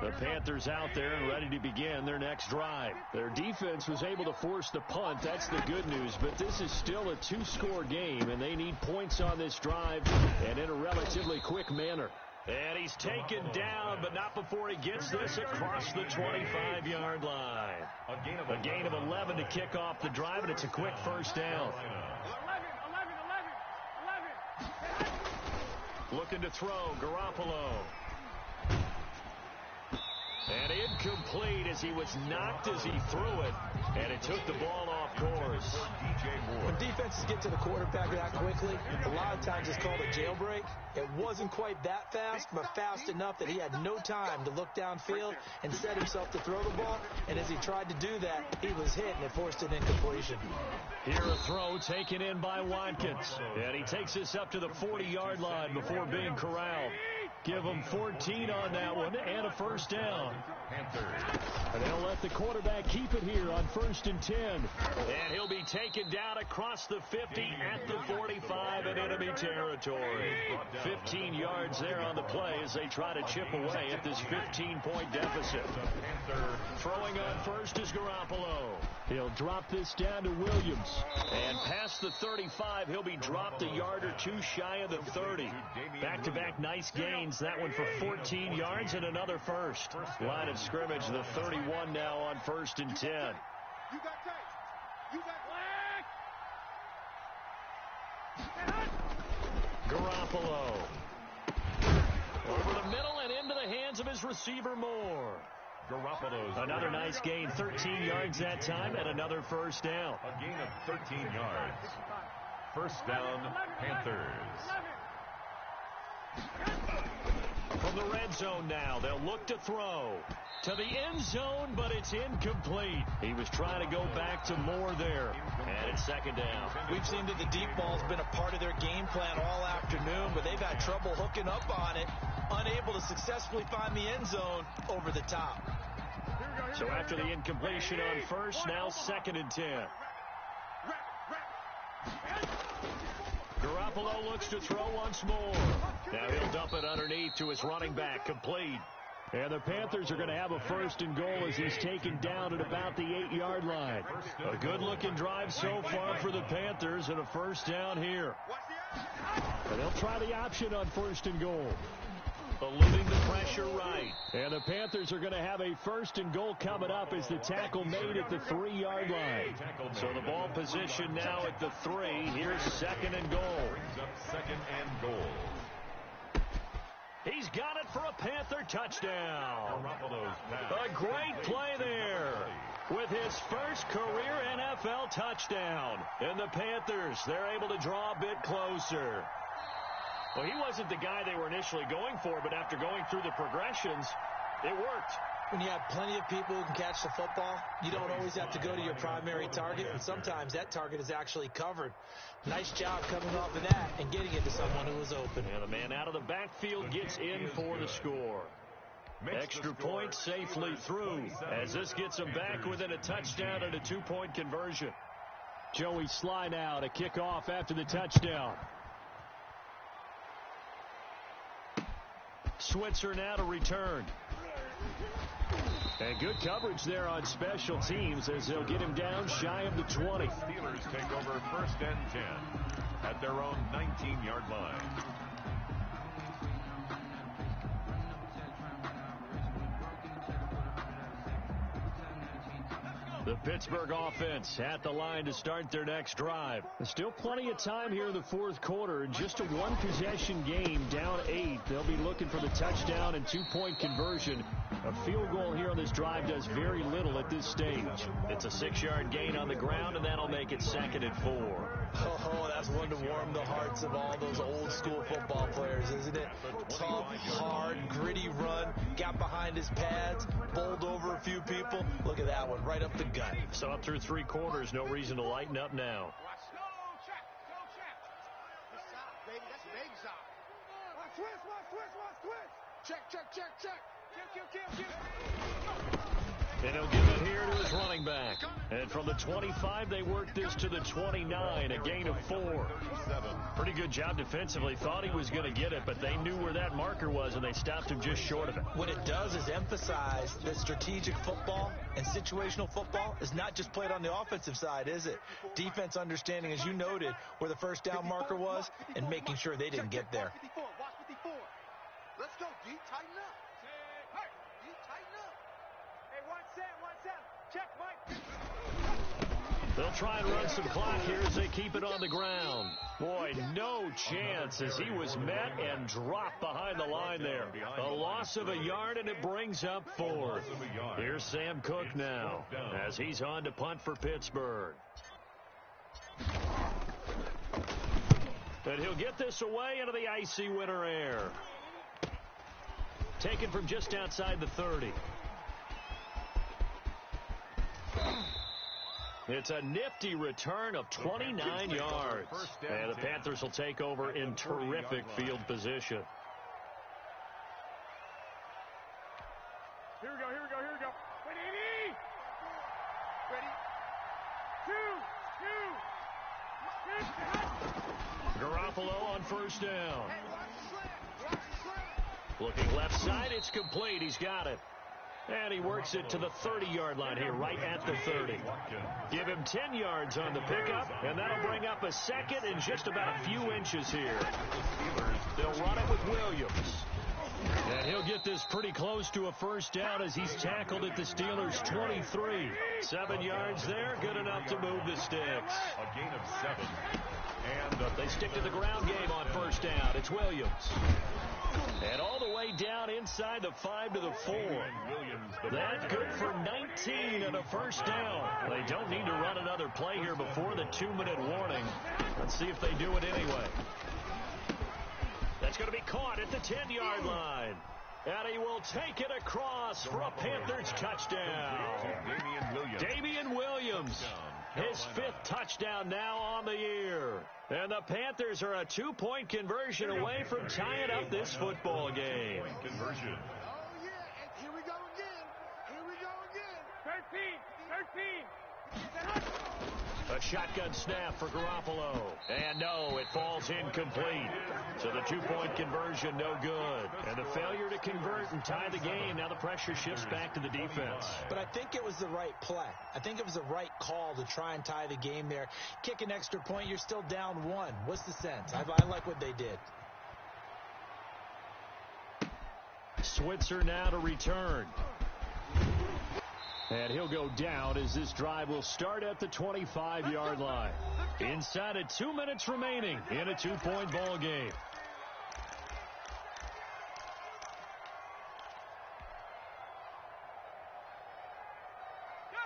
The Panthers out there and ready to begin their next drive. Their defense was able to force the punt. That's the good news, but this is still a 2-score game, and they need points on this drive and in a relatively quick manner. And he's taken down, but not before he gets this across the 25-yard line. A gain of 11 to kick off the drive, and it's a quick first down. 11. Looking to throw, Garoppolo. And incomplete as he was knocked as he threw it, and it took the ball off course. When defenses get to the quarterback that quickly, a lot of times it's called a jailbreak. It wasn't quite that fast, but fast enough that he had no time to look downfield and set himself to throw the ball. And as he tried to do that, he was hit, and it forced an incompletion. Here a throw taken in by Watkins. And he takes this up to the 40-yard line before being corralled. Give him 14 on that one and a first down. And they'll let the quarterback keep it here on 1st and 10. And he'll be taken down across the 50 at the 45 in enemy territory. 15 yards there on the play as they try to chip away at this 15-point deficit. Throwing on first is Garoppolo. He'll drop this down to Williams. And past the 35, he'll be dropped a yard or two shy of the 30. Back-to-back nice gains. That one for 14 yards and another first. Line of scrimmage, the 31 now on 1st and 10. You got tight. You got Garoppolo. Over the middle and into the hands of his receiver Moore. Garoppolo's another nice gain, 13 yards that time, and another first down. A gain of 13 yards. First down, Panthers. From the red zone now, they'll look to throw to the end zone, but it's incomplete. He was trying to go back to Moore there, and it's 2nd down. We've seen that the deep ball's been a part of their game plan all afternoon, but they've had trouble hooking up on it, unable to successfully find the end zone over the top. So after the incompletion on first, now 2nd and 10. Garoppolo looks to throw once more. Now he'll dump it underneath to his running back, complete. And the Panthers are going to have a 1st and goal as he's taken down at about the 8-yard line. A good-looking drive so far for the Panthers and a first down here. And they'll try the option on 1st and goal. Eluding the pressure right. And the Panthers are going to have a 1st and goal coming up as the tackle made at the 3-yard line. So the ball position now at the 3. Here's 2nd and goal. Brings up 2nd and goal. He's got it for a Panther touchdown. Garoppolo's A great play there with his first career NFL touchdown. And the Panthers, they're able to draw a bit closer. Well, he wasn't the guy they were initially going for, but after going through the progressions, it worked. When you have plenty of people who can catch the football, you don't always have to go to your primary target, and sometimes that target is actually covered. Nice job coming off of that and getting it to someone who was open. And the man out of the backfield gets in for the score. Extra point safely through as this gets them back within a touchdown and a 2-point conversion. Joey Sly now to kick off after the touchdown. Switzer now to return. And good coverage there on special teams as they'll get him down shy of the 20. Steelers take over 1st and 10 at their own 19-yard line. The Pittsburgh offense at the line to start their next drive. There's still plenty of time here in the fourth quarter. In just a one-possession game, down 8. They'll be looking for the touchdown and two-point conversion. A field goal here on this drive does very little at this stage. It's a 6-yard gain on the ground, and that'll make it 2nd and 4. Oh, that's one to warm the hearts of all those old-school football players, isn't it? Tough, hard, gritty run, got behind his pads, bowled over a few people. Look at that one, right up the gut. So up through 3 quarters, no reason to lighten up now. And he'll give it here to his running back. And from the 25, they worked this to the 29, a gain of 4. Pretty good job defensively. Thought he was going to get it, but they knew where that marker was, and they stopped him just short of it. What it does is emphasize that strategic football and situational football is not just played on the offensive side, is it? Defense understanding, as you noted, where the first down marker was and making sure they didn't get there. Let's go, D. Tighten up. Hey, D, tighten up. Hey, 1 7. Check, Mike. They'll try and run some clock here as they keep it on the ground. Boy, no chance as he was met and dropped behind the line there. A loss of a yard, and it brings up 4th. Here's Sam Cook now as he's on to punt for Pittsburgh. And he'll get this away into the icy winter air. Taken from just outside the 30. It's a nifty return of 29 yards. And the Panthers will take over in terrific field position. Here we go. Ready? Ready? 2. Garoppolo on first down. Hey, watch the slant. Looking left side, it's complete. He's got it. And he works it to the 30-yard line here, right at the 30. Give him 10 yards on the pickup, and that'll bring up a 2nd and just about a few inches here. They'll run it with Williams. And he'll get this pretty close to a first down as he's tackled at the Steelers' 23. 7 yards there, good enough to move the sticks. A gain of 7. And they stick to the ground game on first down. It's Williams. And all the way down inside the 5 to the 4. That's good for 19 and a first down. They don't need to run another play here before the 2-minute warning. Let's see if they do it anyway. That's going to be caught at the 10-yard line. And he will take it across for a Panthers touchdown. Damian Williams. His 5th touchdown now on the year. And the Panthers are a 2-point conversion away from tying up this football game. Conversion. Oh, yeah. And here we go again. 13. A shotgun snap for Garoppolo. And no, it falls incomplete. So the 2-point conversion, no good. And the failure to convert and tie the game. Now the pressure shifts back to the defense. But I think it was the right play. I think it was the right call to try and tie the game there. Kick an extra point, you're still down 1. What's the sense? I like what they did. Switzer now to return. And he'll go down as this drive will start at the 25-yard line. Inside of 2 minutes remaining in a 2-point ball game.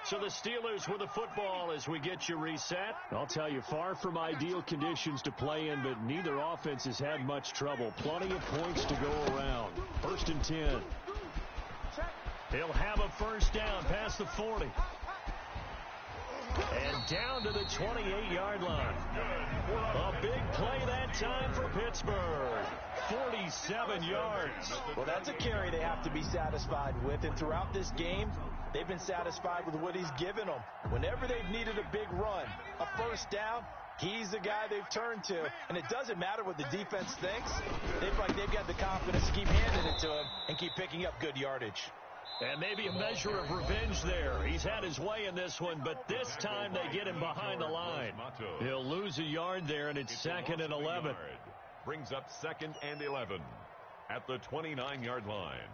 So the Steelers with the football as we get you reset. I'll tell you, far from ideal conditions to play in, but neither offense has had much trouble. Plenty of points to go around. 1st and 10. He'll have a first down past the 40. And down to the 28-yard line. A big play that time for Pittsburgh. 47 yards. Well, that's a carry they have to be satisfied with. And throughout this game, they've been satisfied with what he's given them. Whenever they've needed a big run, a first down, he's the guy they've turned to. And it doesn't matter what the defense thinks. They've got the confidence to keep handing it to him and keep picking up good yardage. And maybe a measure of revenge there. He's had his way in this one, but this time they get him behind the line. He'll lose a yard there, and it's 2nd and 11. Brings up 2nd and 11 at the 29-yard line.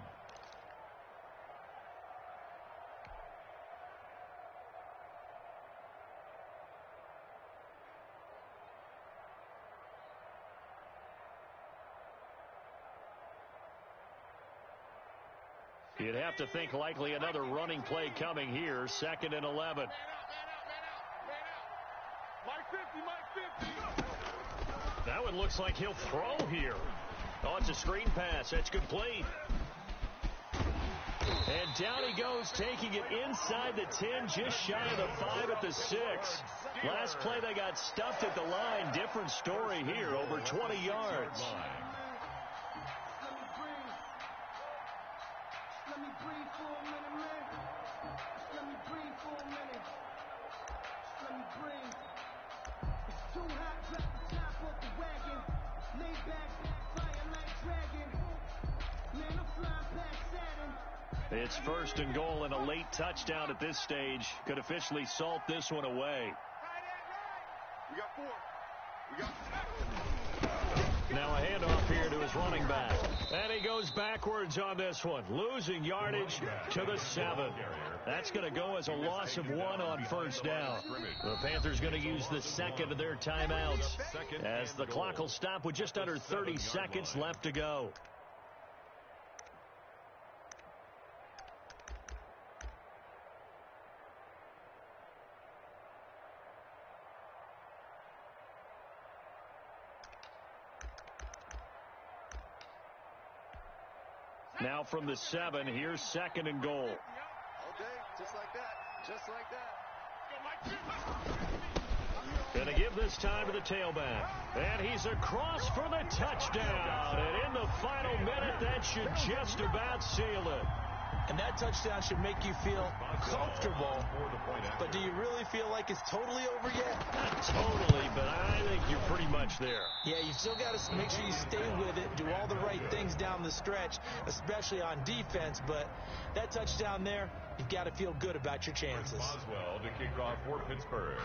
You'd have to think likely another running play coming here. 2nd and 11. Man out. Mike 50. That one looks like he'll throw here. Oh, it's a screen pass. That's complete. And down he goes, taking it inside the 10, just shy of the 5 at the 6. Last play they got stuffed at the line. Different story here, over 20 yards. Let me breathe for a minute, man. Let me breathe for a minute. Let me breathe. It's too hot, drop the top off the wagon. Lay back, flying like dragon. Man, I'm flying past Saturn. It's 1st and goal and a late touchdown at this stage. Could officially salt this one away. We got 4. We got 7. Now a handoff here to his running back. And he goes backwards on this one, losing yardage to the 7. That's going to go as a loss of 1 on 1st down. The Panthers going to use the 2nd of their timeouts as the clock will stop with just under 30 seconds left to go. Now from the 7, here's 2nd and goal. All day, just like that. Going to give this time to the tailback. And he's across for the touchdown. And in the final minute, that should just about seal it. And that touchdown should make you feel comfortable. But do you really feel like it's totally over yet? Not totally, but I think you're pretty much there. Yeah, you've still got to make sure you stay with it, do all the right things down the stretch, especially on defense. But that touchdown there, you've got to feel good about your chances. Boswell to kick off for Pittsburgh.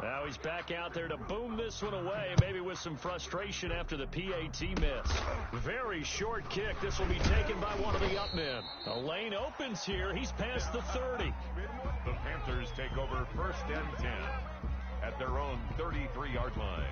Now he's back out there to boom this one away, maybe with some frustration after the PAT miss. Very short kick. This will be taken by one of the up men. The lane opens here. He's past the 30. The Panthers take over 1st and 10 at their own 33-yard line.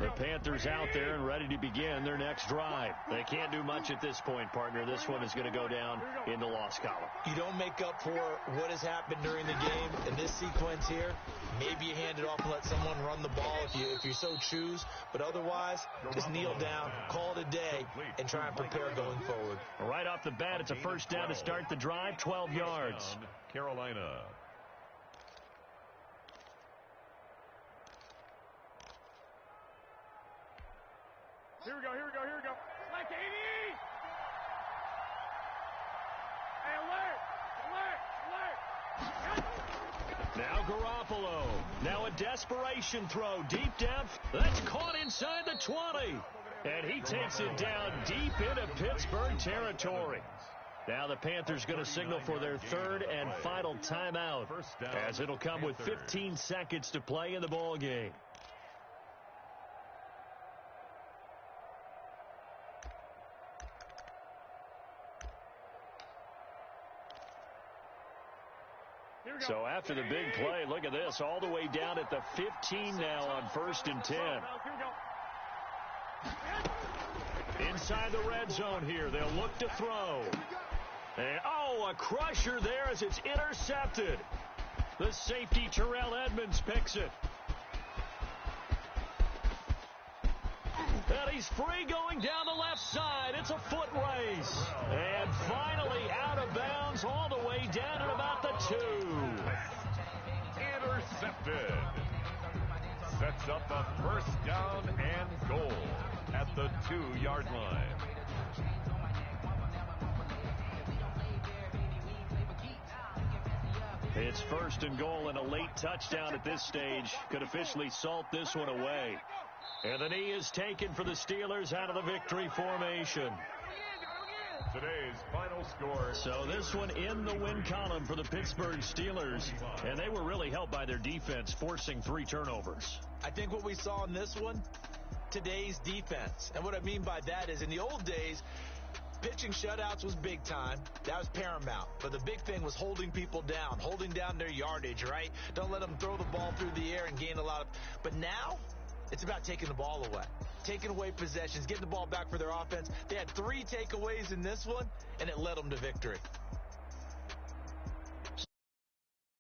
The Panthers out there and ready to begin their next drive. They can't do much at this point, partner. This one is going to go down in the loss column. You don't make up for what has happened during the game in this sequence here. Maybe you hand it off and let someone run the ball if you so choose. But otherwise, just kneel down, call it a day, and try and prepare going forward. Right off the bat, it's a 1st down to start the drive, 12 yards. Carolina. Here we go. Like 80! Hey, alert! Now Garoppolo. Now a desperation throw deep down. That's caught inside the 20. And he takes it down deep into Pittsburgh territory. Now the Panthers going to signal for their 3rd and final timeout, as it'll come with 15 seconds to play in the ball game. So after the big play, look at this, all the way down at the 15 now on 1st and 10. Inside the red zone here, they'll look to throw. And, a crusher there as it's intercepted. The safety, Terrell Edmonds, picks it. And he's free going down the left side. It's a foot race. And finally out of bounds all the way down at about the 2. Intercepted. Sets up a 1st down and goal at the 2-yard line. It's 1st and goal and a late touchdown at this stage. Could officially salt this one away. And the knee is taken for the Steelers out of the victory formation. Today's final score. So this one in the win column for the Pittsburgh Steelers. And they were really helped by their defense, forcing 3 turnovers. I think what we saw in this one, today's defense. And what I mean by that is in the old days, pitching shutouts was big time. That was paramount. But the big thing was holding people down, holding down their yardage, right? Don't let them throw the ball through the air and gain a lot of... But now, It's about taking the ball away, taking away possessions, getting the ball back for their offense. They had 3 takeaways in this one, and it led them to victory.